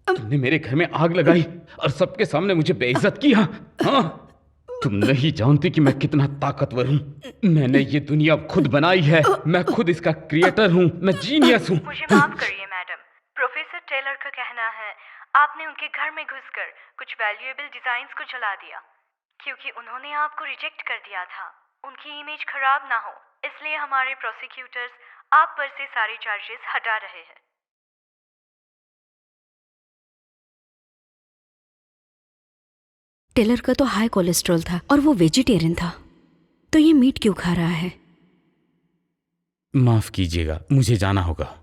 तुमने मेरे घर में आग लगाई और सबके सामने मुझे बेइज्जत किया। हाँ, तुम नहीं जानती कि मैं कितना ताकतवर हूँ। मैंने ये दुनिया खुद बनाई है, मैं खुद इसका क्रिएटर हूँ, मैं जीनियस हूँ। मुझे माफ करिए मैडम, प्रोफेसर टेलर का कहना है आपने उनके घर में घुसकर कुछ वैल्यूएबल डिजाइन्स को जला दिया क्योंकि उन्होंने आपको रिजेक्ट कर दिया था। उनकी इमेज खराब ना हो इसलिए हमारे प्रोसिक्यूटर्स आप पर से सारे चार्जेस हटा रहे हैं। टेलर का तो हाई कोलेस्ट्रॉल था और वो वेजिटेरियन था, तो ये मीट क्यों खा रहा है? माफ कीजिएगा, मुझे जाना होगा।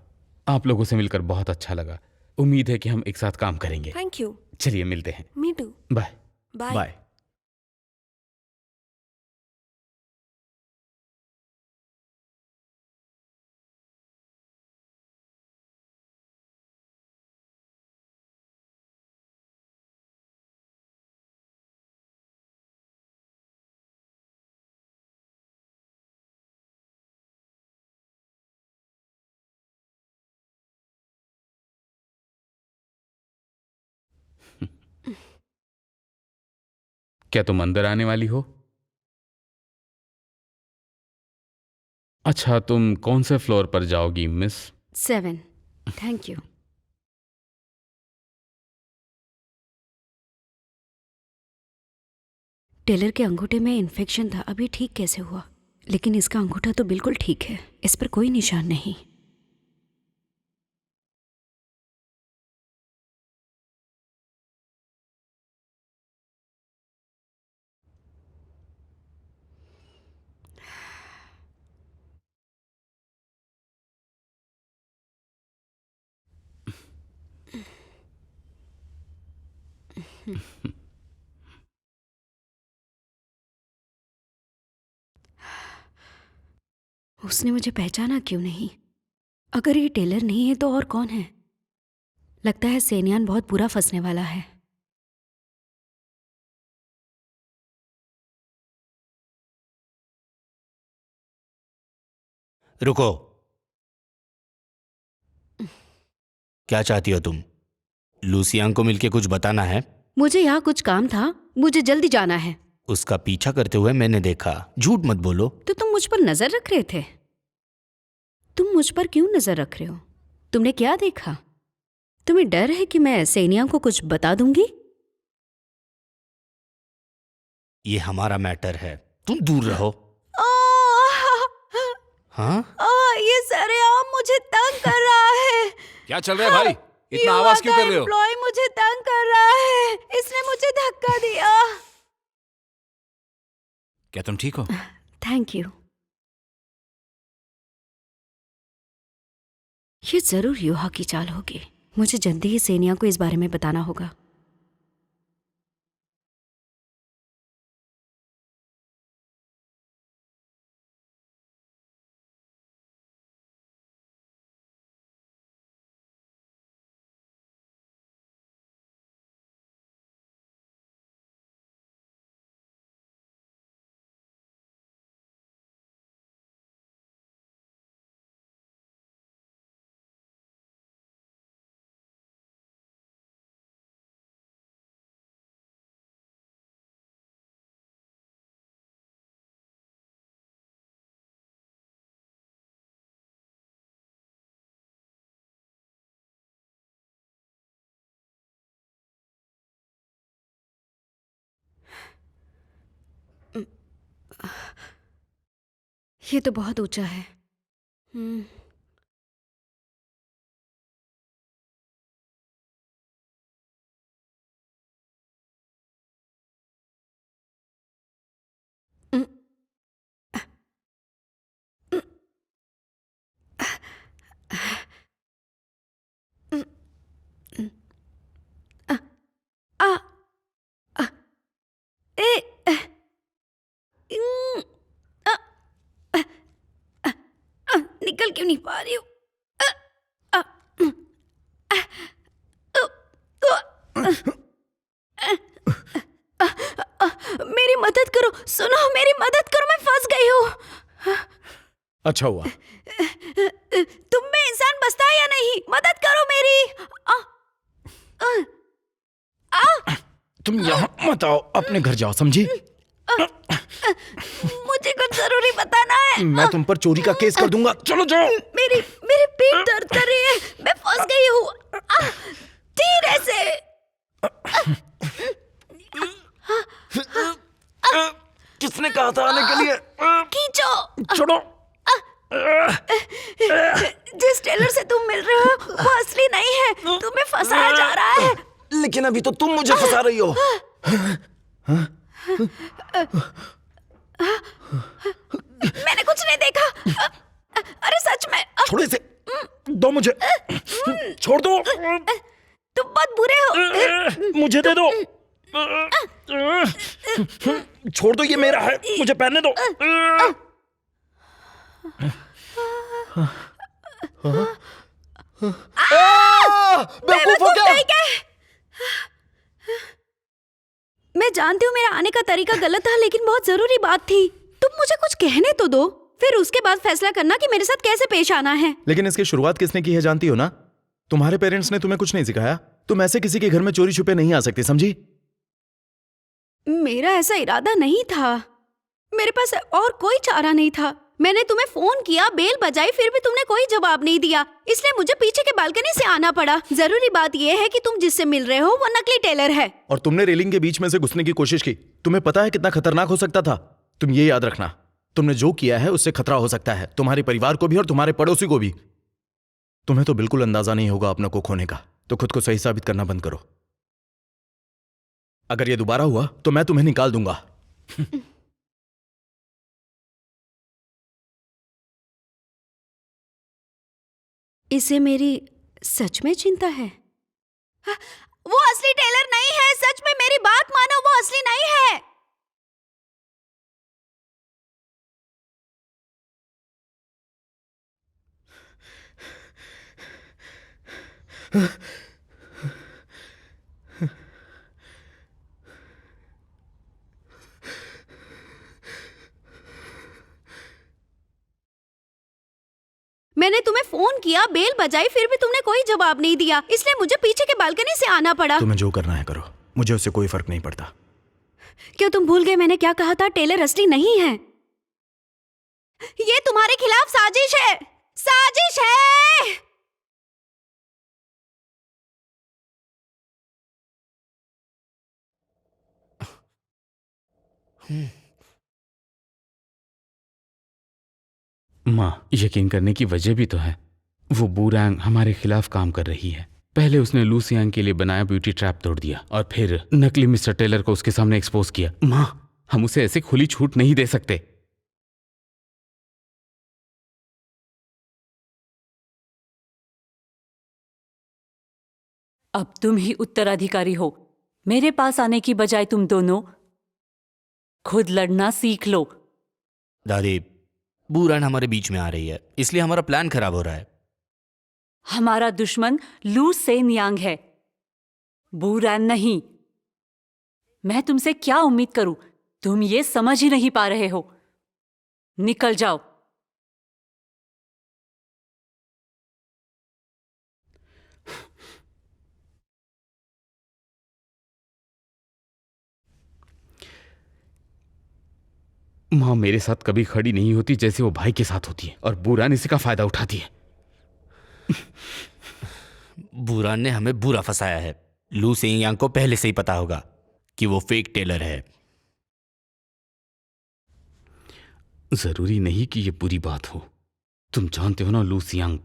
आप लोगों से मिलकर बहुत अच्छा लगा। उम्मीद है कि हम एक साथ काम करेंगे। Thank you. चलिए मिलते हैं। Me too. Bye bye. Bye. क्या तुम अंदर आने वाली हो? अच्छा, तुम कौन से फ्लोर पर जाओगी मिस? 7। Thank you. टेलर के अंगूठे में इन्फेक्शन था, अभी ठीक कैसे हुआ? लेकिन इसका अंगूठा तो बिल्कुल ठीक है, इस पर कोई निशान नहीं। उसने मुझे पहचाना क्यों नहीं? अगर ये टेलर नहीं है तो और कौन है? लगता है सेनियान बहुत बुरा फंसने वाला है। रुको, क्या चाहती हो तुम? लूसियांग को मिलके कुछ बताना है? मुझे यहाँ कुछ काम था, मुझे जल्दी जाना है। उसका पीछा करते हुए मैंने देखा। झूठ मत बोलो। तो तुम मुझ पर नजर रख रहे थे? तुम मुझ पर क्यों नजर रख रहे हो? तुमने क्या देखा? तुम्हें डर है कि मैं सेनिया को कुछ बता दूंगी? ये हमारा मैटर है, तुम दूर रहो। हाँ? ये सरेआम मुझे तंग कर रहा है। क्या चल रहा है भाई? इतना आवाज क्यों कर रहे हो? एम्प्लॉय मुझे तंग कर रहा है, इसने मुझे धक्का दिया। क्या तुम ठीक हो? Thank you. ये जरूर युहा की चाल होगी। मुझे जल्दी ही सेनिया को इस बारे में बताना होगा। ये तो बहुत ऊंचा है। निकल क्यों नहीं पा रही हूँ? मेरी मदद करो, सुनो, मेरी मदद करो, मैं फंस गई हूँ। अच्छा हुआ। तुम में इंसान बसता है या नहीं? मदद करो मेरी। तुम यहाँ मत आओ, अपने घर जाओ, समझी? मुझे कुछ जरूरी बताना है। मैं तुम पर चोरी का केस कर दूंगा। चलो जाओ। मेरी मेरी पीठ दर्द कर रही है, मैं फंस गई हूँ। धीरे से। किसने कहा था आने के लिए? खींचो। छोड़ो। जिस टेलर से तुम मिल रहे हो वो असली नहीं है, तुम्हें फंसाया जा रहा है। लेकिन अभी तो तुम मुझे फंसा रही हो। मैंने कुछ नहीं देखा। अरे सच में। छोड़ो इसे, दो मुझे, छोड़ दो। तुम बहुत बुरे हो। मुझे दे दो। छोड़ दो, ये मेरा है, मुझे पहनने दो। बेवकूफ हो क्या? मैं जानती हूँ मेरा आने का तरीका गलत था, लेकिन बहुत जरूरी बात थी। तुम मुझे कुछ कहने तो दो, फिर उसके बाद फैसला करना कि मेरे साथ कैसे पेश आना है। लेकिन इसकी शुरुआत किसने की है जानती हो ना? तुम्हारे पेरेंट्स ने तुम्हें कुछ नहीं सिखाया। तुम ऐसे किसी के घर में चोरी छुपे नहीं आ सकती, समझी? मेरा ऐसा इरादा नहीं था। मेरे पास और कोई चारा नहीं था। मैंने तुम्हें फोन किया, बेल बजाई, फिर भी तुमने कोई जवाब नहीं दिया, इसलिए मुझे पीछे के बालकनी से आना पड़ा। जरूरी बात यह है कि तुम जिससे मिल रहे हो वो नकली टेलर है। और तुमने रेलिंग के बीच में से घुसने की कोशिश की। तुम्हें पता है कितना खतरनाक हो सकता था? तुम ये याद रखना, तुमने जो किया है उससे खतरा हो सकता है, तुम्हारे परिवार को भी और तुम्हारे पड़ोसी को भी। तुम्हें तो बिल्कुल अंदाजा नहीं होगा अपने को खोने का, तो खुद को सही साबित करना बंद करो। अगर ये दोबारा हुआ तो मैं तुम्हें निकाल दूंगा। इसे मेरी सच में चिंता है। वो असली टेलर नहीं है, सच में मेरी बात मानो, वो असली नहीं है। मैंने तुम्हें फोन किया, बेल बजाई, फिर भी तुमने कोई जवाब नहीं दिया, इसलिए मुझे पीछे के बालकनी से आना पड़ा। तुम्हें जो करना है करो, मुझे उससे कोई फर्क नहीं पड़ता। क्यों तुम भूल गए मैंने क्या कहा था? टेलर असली नहीं है। ये तुम्हारे खिलाफ साजिश है, साजिश है। माँ, यकीन करने की वजह भी तो है। वो बूरैंग हमारे खिलाफ काम कर रही है। पहले उसने लूसियांग के लिए बनाया ब्यूटी ट्रैप तोड़ दिया और फिर नकली मिस्टर टेलर को उसके सामने एक्सपोज किया। माँ, हम उसे ऐसे खुली छूट नहीं दे सकते। अब तुम ही उत्तराधिकारी हो। मेरे पास आने की बजाय तुम दोनों खुद लड़ना सीख लो। दादी, बूरान हमारे बीच में आ रही है, इसलिए हमारा प्लान खराब हो रहा है। हमारा दुश्मन लू सेनयांग है, बूरान नहीं। मैं तुमसे क्या उम्मीद करूं? तुम ये समझ ही नहीं पा रहे हो। निकल जाओ। माँ मेरे साथ कभी खड़ी नहीं होती जैसे वो भाई के साथ होती है, और बूरान इसी का फायदा उठाती है। बूरान ने हमें बुरा फंसाया है। लू सेंगयांग को पहले से ही पता होगा कि वो फेक टेलर है। जरूरी नहीं कि ये बुरी बात हो। तुम जानते हो ना, लू सियांग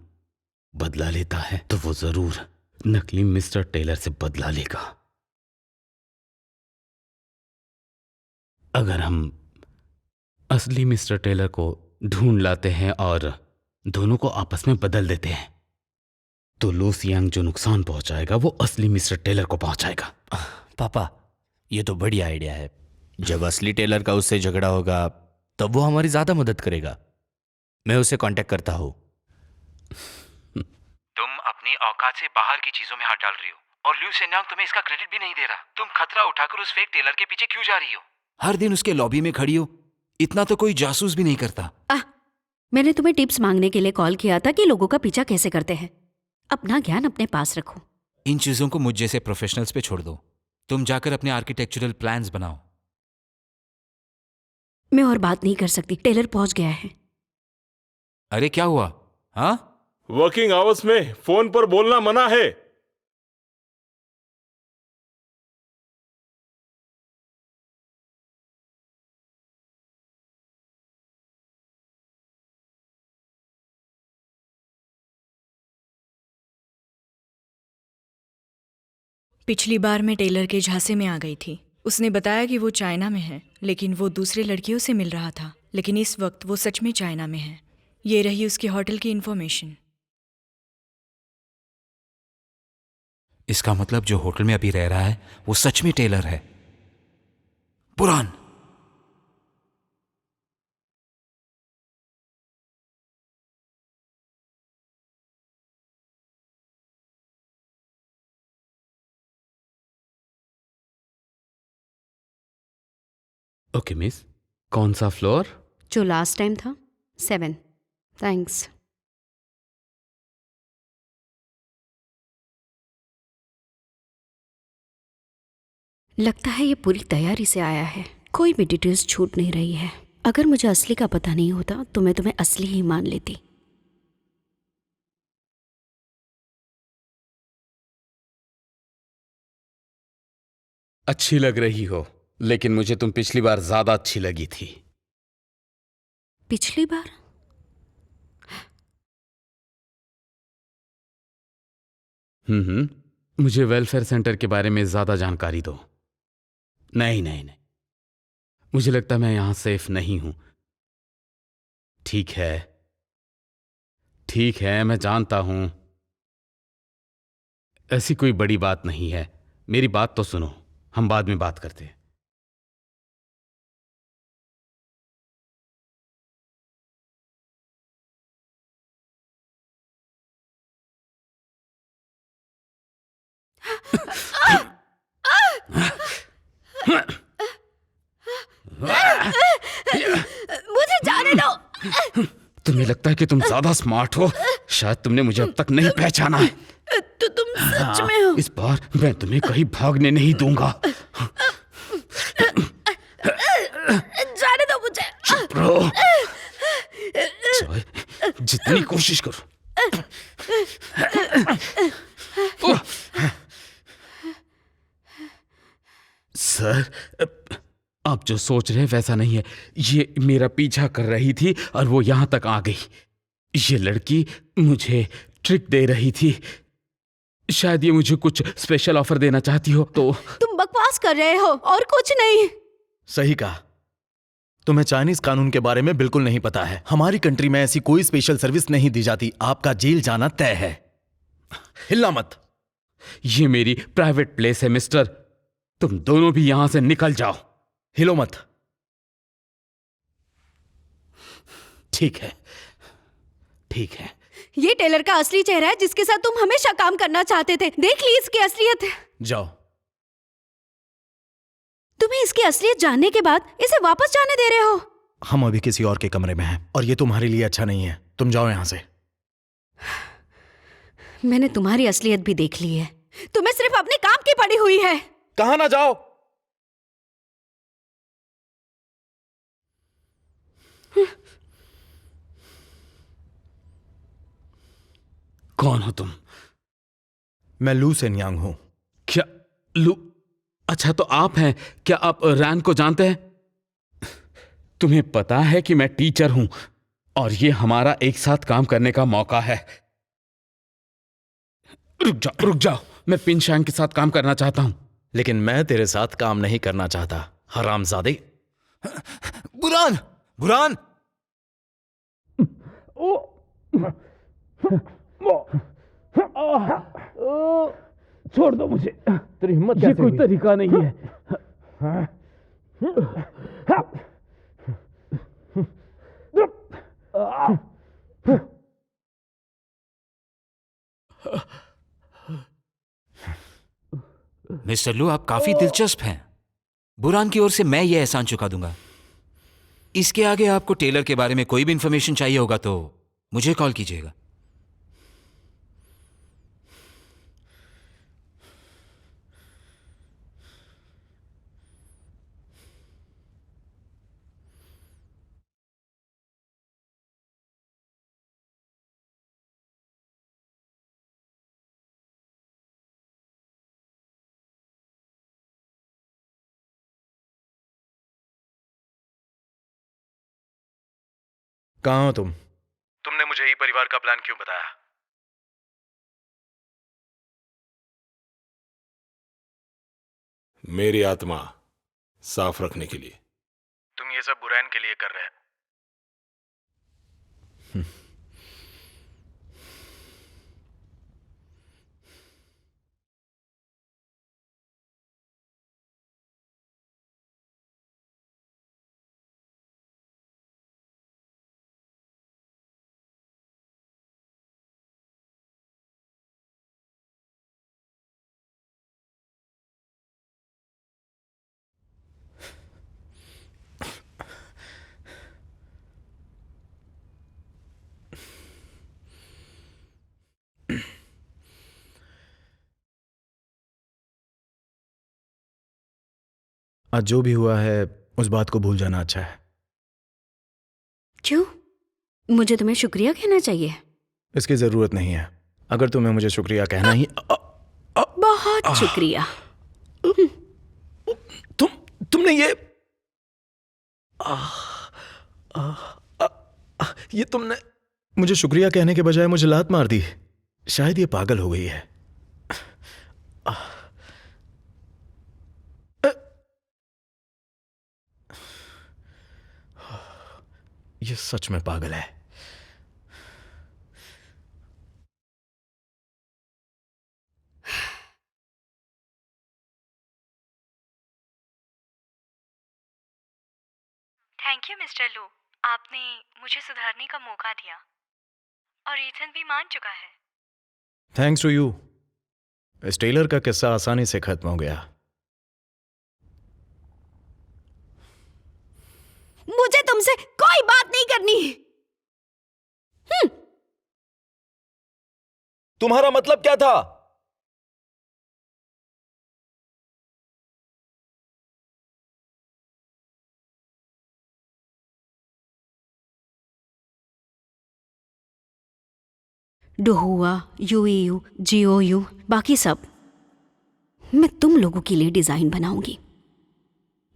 बदला लेता है तो वो जरूर नकली मिस्टर टेलर से बदला लेगा। अगर हम असली मिस्टर टेलर को ढूंढ लाते हैं और दोनों को आपस में बदल देते हैं, तो लू सियांग जो नुकसान पहुंचाएगा वो असली मिस्टर टेलर को पहुंचाएगा। पापा, ये तो बढ़िया आइडिया है। जब असली टेलर का उससे झगड़ा होगा तब वो हमारी ज्यादा मदद करेगा। मैं उसे कांटेक्ट करता हूँ। तुम अपनी औकात से बाहर की चीजों में हाथ डाल रही हो और लू सेन्यांग तुम्हें इसका क्रेडिट भी नहीं दे रहा। तुम खतरा उठाकर उस फेक टेलर के पीछे क्यों जा रही हो? हर दिन उसके लॉबी में खड़ी हो, इतना तो कोई जासूस भी नहीं करता। मैंने तुम्हें टिप्स मांगने के लिए कॉल किया था कि लोगों का पीछा कैसे करते हैं। अपना ज्ञान अपने पास रखो। इन चीजों को मुझ जैसे प्रोफेशनल्स पे छोड़ दो। तुम जाकर अपने आर्किटेक्चरल प्लान्स बनाओ। मैं और बात नहीं कर सकती, टेलर पहुंच गया है। अरे क्या हुआ? हाँ, वर्किंग आवर्स में फोन पर बोलना मना है। पिछली बार मैं टेलर के झांसे में आ गई थी। उसने बताया कि वो चाइना में है, लेकिन वो दूसरे लड़कियों से मिल रहा था। लेकिन इस वक्त वो सच में चाइना में है। ये रही उसके होटल की इन्फॉर्मेशन। इसका मतलब जो होटल में अभी रह रहा है वो सच में टेलर है। बुरान, ओके मिस, कौन सा फ्लोर? जो लास्ट टाइम था, 7। थैंक्स। लगता है ये पूरी तैयारी से आया है। कोई भी डिटेल्स छूट नहीं रही है। अगर मुझे असली का पता नहीं होता तो मैं तुम्हें असली ही मान लेती। अच्छी लग रही हो, लेकिन मुझे तुम पिछली बार ज्यादा अच्छी लगी थी। पिछली बार? मुझे वेलफेयर सेंटर के बारे में ज्यादा जानकारी दो। नहीं नहीं नहीं, मुझे लगता मैं यहां सेफ नहीं हूं। ठीक है, ठीक है, मैं जानता हूं। ऐसी कोई बड़ी बात नहीं है। मेरी बात तो सुनो, हम बाद में बात करते हैं। मुझे जाने दो। तुम्हें लगता है कि तुम ज्यादा स्मार्ट हो? शायद तुमने मुझे अब तक नहीं पहचाना है। तो तुम सच में हो? इस बार मैं तुम्हें कहीं भागने नहीं दूंगा। जाने दो मुझे। चुप रहो, चाहे जितनी कोशिश करो। सर, आप जो सोच रहे हैं वैसा नहीं है। ये मेरा पीछा कर रही थी और वो यहां तक आ गई। ये लड़की मुझे ट्रिक दे रही थी। शायद ये मुझे कुछ स्पेशल ऑफर देना चाहती हो तो। तुम बकवास कर रहे हो और कुछ नहीं। सही कहा। तुम्हें चाइनीज कानून के बारे में बिल्कुल नहीं पता है। हमारी कंट्री में ऐसी कोई स्पेशल सर्विस नहीं दी जाती। आपका जेल जाना तय है। हिलना मत। ये मेरी प्राइवेट प्लेस है मिस्टर। तुम दोनों भी यहां से निकल जाओ। हिलो मत। ठीक है, ठीक है। ये टेलर का असली चेहरा है जिसके साथ तुम हमेशा काम करना चाहते थे। देख ली इसकी असलियत। जाओ। तुम्हें इसकी असलियत जानने के बाद इसे वापस जाने दे रहे हो? हम अभी किसी और के कमरे में हैं और ये तुम्हारे लिए अच्छा नहीं है। तुम जाओ यहां से। मैंने तुम्हारी असलियत भी देख ली है। तुम्हें सिर्फ अपने काम की पड़ी हुई है। कहां ना जाओ। कौन हो तुम? मैं लू सेनयांग हूं। क्या लू? अच्छा, तो आप हैं। क्या आप रैन को जानते हैं? तुम्हें पता है कि मैं टीचर हूं और ये हमारा एक साथ काम करने का मौका है। रुक जाओ, रुक जाओ। मैं पिनशांग के साथ काम करना चाहता हूं। लेकिन मैं तेरे साथ काम नहीं करना चाहता, हरामजादे। बुरान, बुरान, छोड़ दो मुझे। तेरी हिम्मत ये कोई तरीका नहीं है। मिस्टर लू, आप काफी दिलचस्प हैं। बुरान की ओर से मैं ये एहसान चुका दूंगा। इसके आगे आपको टेलर के बारे में कोई भी इंफॉर्मेशन चाहिए होगा तो मुझे कॉल कीजिएगा। कहाँ हो तुम? तुमने मुझे ई परिवार का प्लान क्यों बताया? मेरी आत्मा साफ रखने के लिए। तुम ये सब बुरैन के लिए कर रहे हो। आज जो भी हुआ है उस बात को भूल जाना अच्छा है। क्यों? मुझे तुम्हें शुक्रिया कहना चाहिए। इसकी जरूरत नहीं है। अगर तुम्हें मुझे शुक्रिया कहना ही बहुत शुक्रिया। तुमने ये तुमने मुझे शुक्रिया कहने के बजाय मुझे लात मार दी। शायद ये पागल हो गई है। ये सच में पागल है। थैंक यू मिस्टर लू, आपने मुझे सुधारने का मौका दिया और ईथन भी मान चुका है। थैंक्स टू यू, इस टेलर का किस्सा आसानी से खत्म हो गया। मुझे तुमसे कोई बात नहीं करनी। तुम्हारा मतलब क्या था? डोहुआ, यूईयू, जीओयू, बाकी सब मैं तुम लोगों के लिए डिजाइन बनाऊंगी,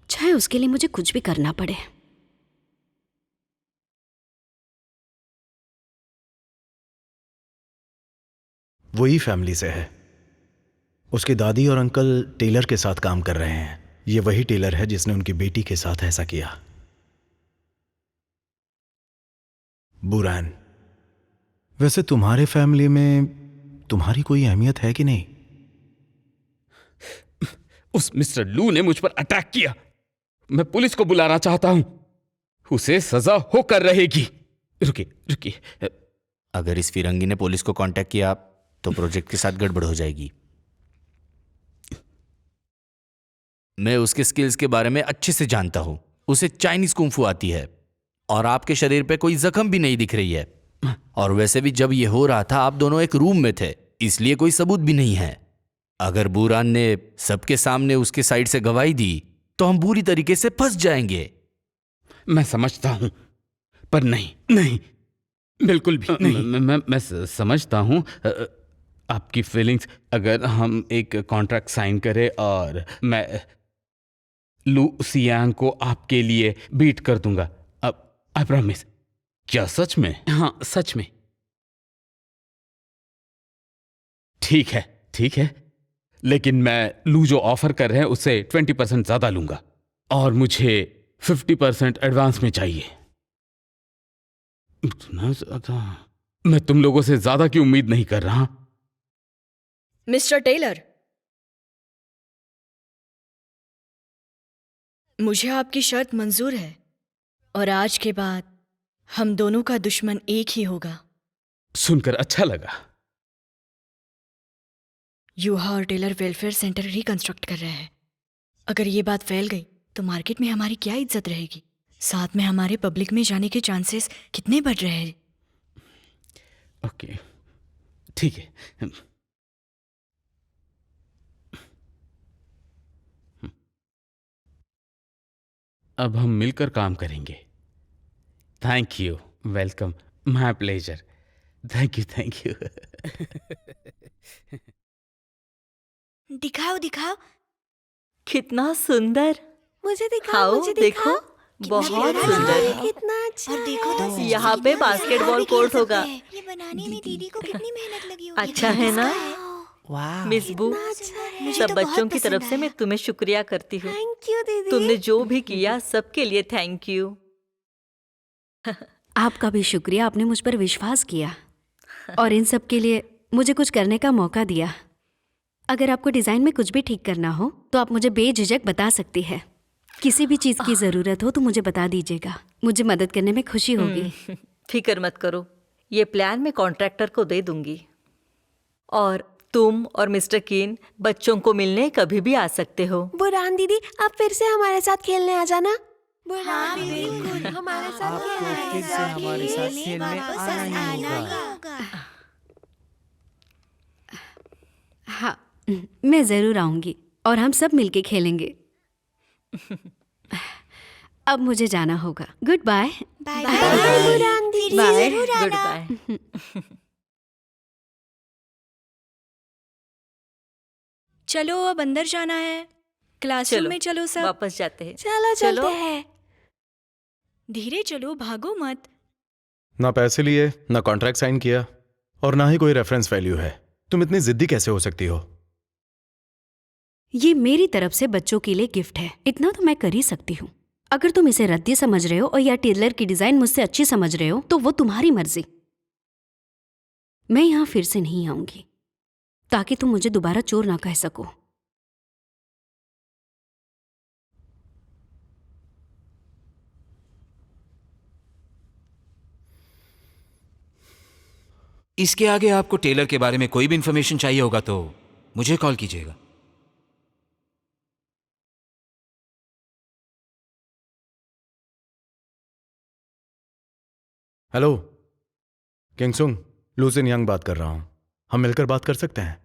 चाहे उसके लिए मुझे कुछ भी करना पड़े। वही फैमिली से है। उसकी दादी और अंकल टेलर के साथ काम कर रहे हैं। ये वही टेलर है जिसने उनकी बेटी के साथ ऐसा किया। बुरैन, वैसे तुम्हारे फैमिली में तुम्हारी कोई अहमियत है कि नहीं? उस मिस्टर लू ने मुझ पर अटैक किया। मैं पुलिस को बुलाना चाहता हूं। उसे सजा होकर रहेगी। रुकिए रुकिए। अगर इस फिरंगी ने पुलिस को कांटेक्ट किया तो प्रोजेक्ट के साथ गड़बड़ हो जाएगी। मैं उसके स्किल्स के बारे में अच्छे से जानता हूं। उसे चाइनीज कुंफू आती है और आपके शरीर पे कोई जख्म भी नहीं दिख रही है। और वैसे भी जब ये हो रहा था आप दोनों एक रूम में थे, इसलिए कोई सबूत भी नहीं है। अगर बुरान ने सबके सामने उसके साइड से गवाही दी तो हम बुरी तरीके से फंस जाएंगे। मैं समझता हूं, पर नहीं, बिल्कुल भी नहीं। मैं समझता हूं आपकी फीलिंग्स। अगर हम एक कॉन्ट्रैक्ट साइन करें और मैं लू सियांग को आपके लिए बीट कर दूंगा, अब आई प्रॉमिस। क्या सच में? हाँ, सच में। ठीक है, लेकिन मैं लू जो ऑफर कर रहे हैं उससे 20% ज्यादा लूंगा और मुझे 50% एडवांस में चाहिए। इतना ज्यादा? मैं तुम लोगों से ज्यादा की उम्मीद नहीं कर रहा। मिस्टर टेलर, मुझे आपकी शर्त मंजूर है और आज के बाद हम दोनों का दुश्मन एक ही होगा। सुनकर अच्छा लगा। यूहा और टेलर वेलफेयर सेंटर रिकंस्ट्रक्ट कर रहे हैं। अगर ये बात फैल गई तो मार्केट में हमारी क्या इज्जत रहेगी? साथ में हमारे पब्लिक में जाने के चांसेस कितने बढ़ रहे हैं? ओके, ठीक है। अब हम मिलकर काम करेंगे। Thank you, welcome, my pleasure. Thank you. दिखाओ। कितना सुंदर। मुझे दिखाओ, देखो। बहुत सुंदर। कितना अच्छा और देखो तो यहाँ पे बास्केटबॉल कोर्ट होगा। ये बनाने में दीदी को कितनी मेहनत लगी होगी। अच्छा है ना? मिस बू, सब तो बच्चों बहुत की तरफ पसंद से आया। मैं तुम्हें शुक्रिया करती हूँ। थैंक यू दीदी। तुमने जो भी किया सबके लिए थैंक यू। आपका भी शुक्रिया, आपने मुझ पर विश्वास किया और इन सब के लिए मुझे कुछ करने का मौका दिया। अगर आपको डिजाइन में कुछ भी ठीक करना हो तो आप मुझे बेझिझक बता सकती है। किसी भी चीज की जरूरत हो तो मुझे बता दीजिएगा, मुझे मदद करने में खुशी होगी। फिक्र मत करो, ये प्लान मैं कॉन्ट्रैक्टर को दे दूंगी और तुम और मिस्टर कीन बच्चों को मिलने कभी भी आ सकते हो। बुरान दीदी, आप फिर से हमारे साथ खेलने आ जाना। हाँ, बिल्कुल हमारे साथ फिर से हमारे साथ खेलने आना ही होगा। हाँ, मैं जरूर आऊंगी और हम सब मिलके खेलेंगे। अब मुझे जाना होगा। Good bye. बाय बुरान दीदी। Bye, goodbye. चलो अब अंदर जाना है, क्लासरूम चलो में चलो सब। वापस जाते हैं। चलो चलते हैं। धीरे चलो, भागो मत। ना पैसे लिए, ना कॉन्ट्रैक्ट साइन किया और ना ही कोई रेफरेंस वैल्यू है। तुम इतनी जिद्दी कैसे हो सकती हो? ये मेरी तरफ से बच्चों के लिए गिफ्ट है, इतना तो मैं कर ही सकती हूँ। अगर तुम इसे रद्दी समझ रहे हो और या टेलर की डिजाइन मुझसे अच्छी समझ रहे हो तो वो तुम्हारी मर्जी। मैं यहाँ फिर से नहीं आऊंगी ताकि तुम मुझे दोबारा चोर ना कह सको। इसके आगे आपको टेलर के बारे में कोई भी इंफॉर्मेशन चाहिए होगा तो मुझे कॉल कीजिएगा। हेलो, किंगसुंग, लूसिन यंग बात कर रहा हूं। हम मिलकर बात कर सकते हैं?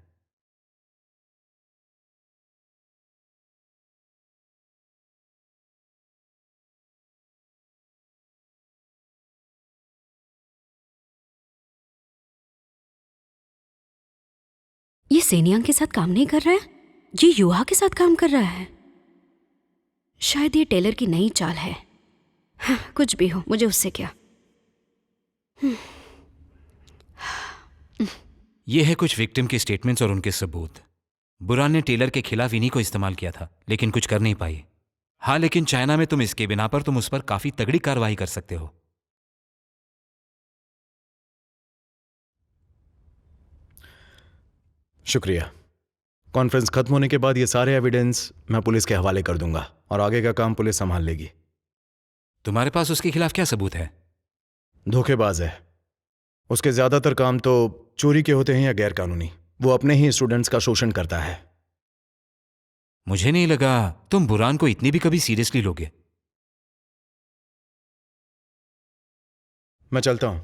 ये सेनियांग के साथ काम नहीं कर रहा है, ये युवा के साथ काम कर रहा है। शायद ये टेलर की नई चाल है। हाँ, कुछ भी हो, मुझे उससे क्या। ये है कुछ विक्टिम के स्टेटमेंट्स और उनके सबूत। बुरान ने टेलर के खिलाफ इन्हीं को इस्तेमाल किया था लेकिन कुछ कर नहीं पाई। हाँ, लेकिन चाइना में तुम इसके बिना पर तुम उस पर काफी तगड़ी कार्रवाई कर सकते हो। शुक्रिया। कॉन्फ्रेंस खत्म होने के बाद ये सारे एविडेंस मैं पुलिस के हवाले कर दूंगा और आगे का काम पुलिस संभाल लेगी। तुम्हारे पास उसके खिलाफ क्या सबूत है? धोखेबाज है। उसके ज्यादातर काम तो चोरी के होते हैं या गैर कानूनी। वो अपने ही स्टूडेंट्स का शोषण करता है। मुझे नहीं लगा तुम बुरान को इतनी भी कभी सीरियसली लोगे। मैं चलता हूं।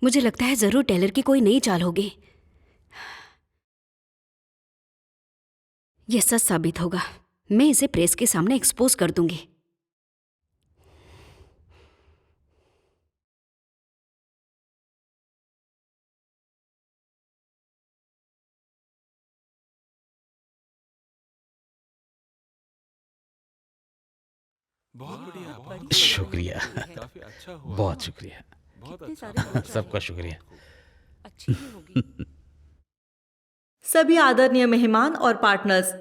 मुझे लगता है जरूर टेलर की कोई नई चाल होगी। यह सच साबित होगा। मैं इसे प्रेस के सामने एक्सपोज कर दूंगी। बहुत बढ़िया, शुक्रिया, काफी अच्छा हुआ। बहुत शुक्रिया, बहुत कितने अच्छा। सारे सबका शुक्रिया। अच्छी ही होगी। सभी आदरणीय मेहमान और पार्टनर्स,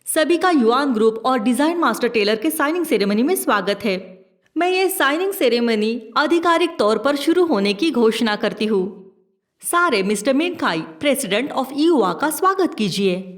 सभी का युआन ग्रुप और डिजाइन मास्टर टेलर के साइनिंग सेरेमनी में स्वागत है। मैं ये साइनिंग सेरेमनी आधिकारिक तौर पर शुरू होने की घोषणा करती हूँ। सारे मिस्टर मिनकाई, प्रेसिडेंट ऑफ ईयूआ का स्वागत कीजिए।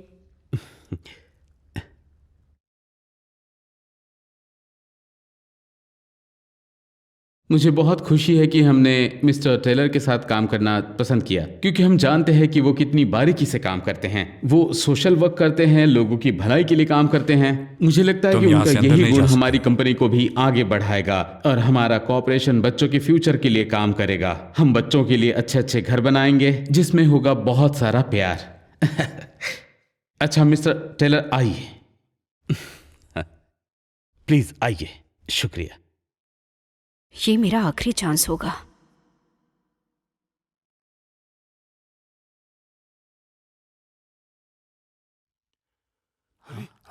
मुझे बहुत खुशी है कि हमने मिस्टर टेलर के साथ काम करना पसंद किया क्योंकि हम जानते हैं कि वो कितनी बारीकी से काम करते हैं। वो सोशल वर्क करते हैं, लोगों की भलाई के लिए काम करते हैं। मुझे लगता है तुम कि यहाँ उनका से अंदर यही नहीं गुण जा सकते। हमारी कंपनी को भी आगे बढ़ाएगा और हमारा कॉपरेशन बच्चों के फ्यूचर के लिए काम करेगा। हम बच्चों के लिए अच्छे अच्छे घर बनाएंगे जिसमें होगा बहुत सारा प्यार। अच्छा मिस्टर टेलर, आइए। प्लीज आइए। शुक्रिया। ये मेरा आखिरी चांस होगा।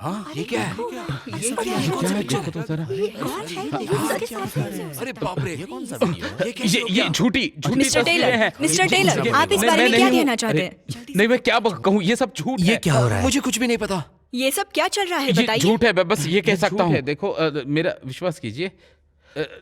हाँ, ये क्या है? देखो तो जरा। अरे बाप रे, ये कौन सा वीडियो? ये कैसे हो ये गया? झूठी मिस्टर टेलर, मिस्टर टेलर, आप इस बारे में क्या कहना चाहते हैं? नहीं, मैं क्या कहूँ, ये सब झूठ ये है। क्या हो रहा है? मुझे कुछ भी नहीं पता। ये सब क्या चल रहा है ये बताइए। झूठ है, मैं बस ये कह सकता हूँ। देखो मेरा विश्वास कीजिए,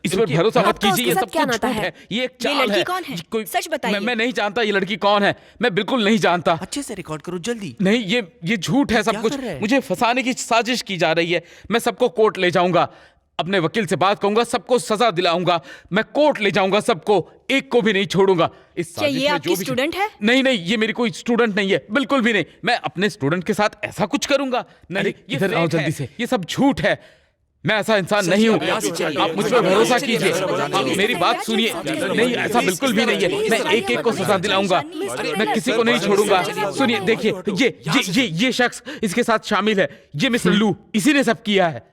इस पर भरोसा मत कीजिए, ये सब कुछ झूठ है। ये एक चाल लड़की है। कौन है? कोई सच बताइए। मैं नहीं जानता ये लड़की कौन है, मैं बिल्कुल नहीं जानता। अच्छे से रिकॉर्ड करो जल्दी। नहीं, ये झूठ है सब क्या कुछ। कर रहे हैं? मुझे फंसाने की साजिश की जा रही है। मैं सबको कोर्ट ले जाऊंगा, अपने वकील से बात करूंगा, सबको सजा दिलाऊंगा। मैं कोर्ट ले जाऊंगा सबको, एक को भी नहीं छोड़ूंगा। इस क्या साजिश ये में आपकी जो भी स्टूडेंट है? नहीं नहीं, ये मेरी कोई स्टूडेंट नहीं है, बिल्कुल भी नहीं। मैं अपने स्टूडेंट के साथ ऐसा कुछ करूंगा नहीं। ये इधर आओ फेक है, जल्दी से। ये सब झूठ है। मैं ऐसा इंसान नहीं हूँ। यहाँ से चलिए। आप मुझ पर भरोसा कीजिए, आप मेरी बात सुनिए। नहीं, ऐसा बिल्कुल भी नहीं है। मैं एक एक को सजा दिलाऊंगा, मैं किसी को नहीं छोड़ूंगा। सुनिए, देखिए, ये शख्स इसके साथ शामिल है। ये मिस्टर लू, इसी ने सब किया है।